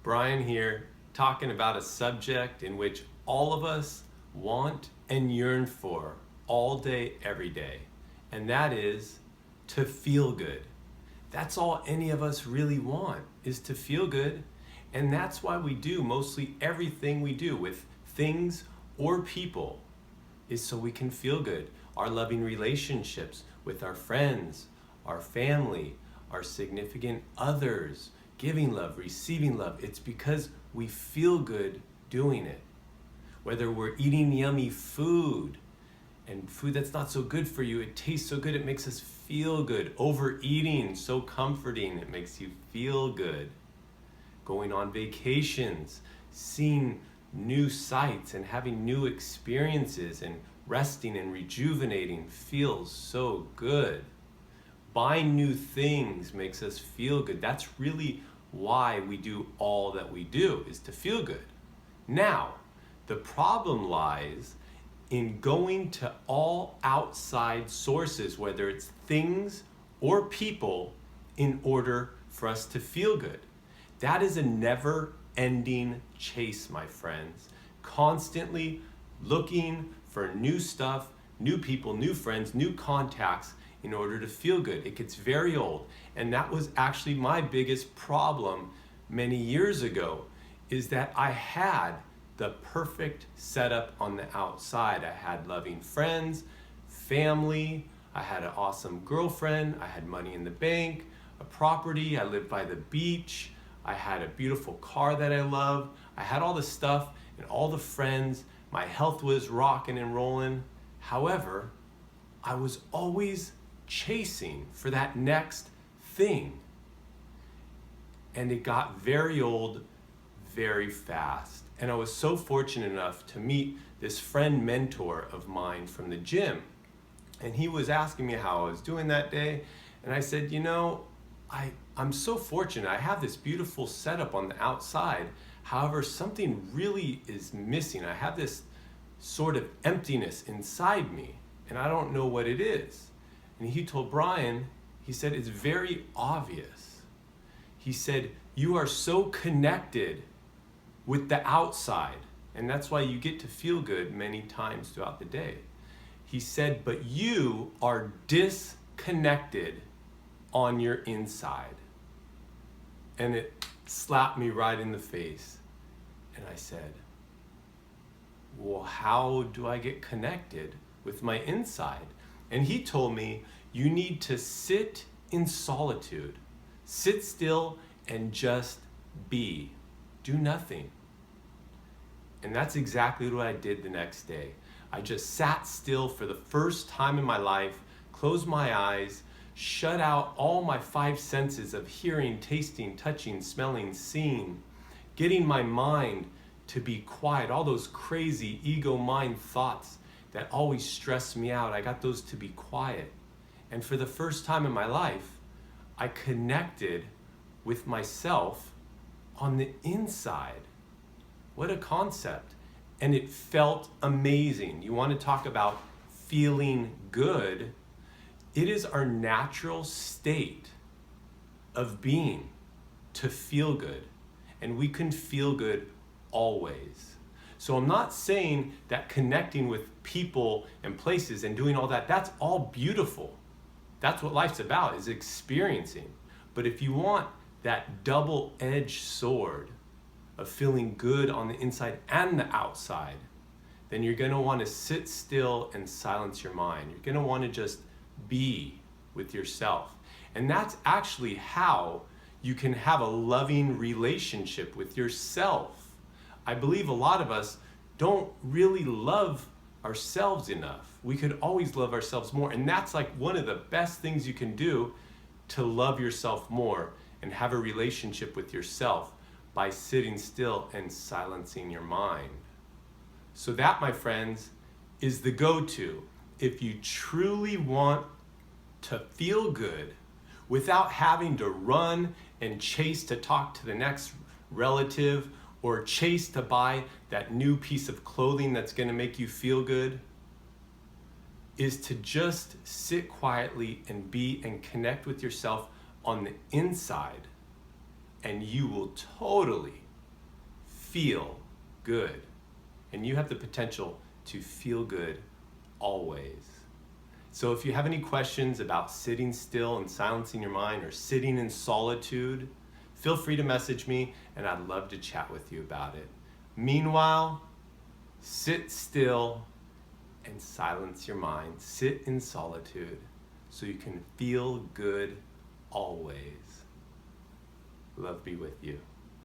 Brian here, talking about a subject in which all of us want and yearn for all day, every day, and that is to feel good. That's all any of us really want, is to feel good, and that's why we do mostly everything we do with things or people, is so we can feel good. Our loving relationships with our friends, our family, our significant others, giving love, receiving love. It's because we feel good doing it. Whether we're eating yummy food and food that's not so good for you, it tastes so good, it makes us feel good. Overeating, so comforting, it makes you feel good. Going on vacations, seeing new sights and having new experiences and resting and rejuvenating feels so good. Buying new things makes us feel good. That's really why we do all that we do, is to feel good. Now, the problem lies in going to all outside sources, whether it's things or people, in order for us to feel good. That is a never-ending chase, my friends. Constantly looking for new stuff, new people, new friends, new contacts in order to feel good. It gets very old. And that was actually my biggest problem many years ago, is that I had the perfect setup on the outside. I had loving friends, family, I had an awesome girlfriend, I had money in the bank, a property, I lived by the beach, I had a beautiful car that I loved, I had all the stuff and all the friends, my health was rocking and rolling. However, I was always chasing for that next thing. And it got very old very fast. And I was so fortunate enough to meet this friend mentor of mine from the gym. And he was asking me how I was doing that day. And I said, I'm so fortunate. I have this beautiful setup on the outside. However, something really is missing. I have this sort of emptiness inside me, and I don't know what it is. And he told Brian, he said, it's very obvious. He said, you are so connected with the outside, and that's why you get to feel good many times throughout the day. He said, but you are disconnected on your inside. And it slapped me right in the face. And I said, well, how do I get connected with my inside? And he told me, you need to sit in solitude. Sit still and just be. Do nothing. And that's exactly what I did the next day. I just sat still for the first time in my life, closed my eyes, shut out all my five senses of hearing, tasting, touching, smelling, seeing, getting my mind to be quiet. All those crazy ego mind thoughts that always stress me out, I got those to be quiet. And for the first time in my life, I connected with myself on the inside. What a concept. And it felt amazing. You want to talk about feeling good? It is our natural state of being to feel good. And we can feel good always. So I'm not saying that connecting with people and places and doing all that, that's all beautiful. That's what life's about, is experiencing. But if you want that double-edged sword of feeling good on the inside and the outside, then you're going to want to sit still and silence your mind. You're going to want to just be with yourself. And that's actually how you can have a loving relationship with yourself. I believe a lot of us don't really love ourselves enough. We could always love ourselves more. And that's like one of the best things you can do to love yourself more and have a relationship with yourself, by sitting still and silencing your mind. So that, my friends, is the go-to. If you truly want to feel good without having to run and chase to talk to the next relative or chase to buy that new piece of clothing that's going to make you feel good, is to just sit quietly and be and connect with yourself on the inside, and you will totally feel good. And you have the potential to feel good always. So if you have any questions about sitting still and silencing your mind or sitting in solitude, feel free to message me and I'd love to chat with you about it. Meanwhile, sit still and silence your mind. Sit in solitude so you can feel good always. Love be with you.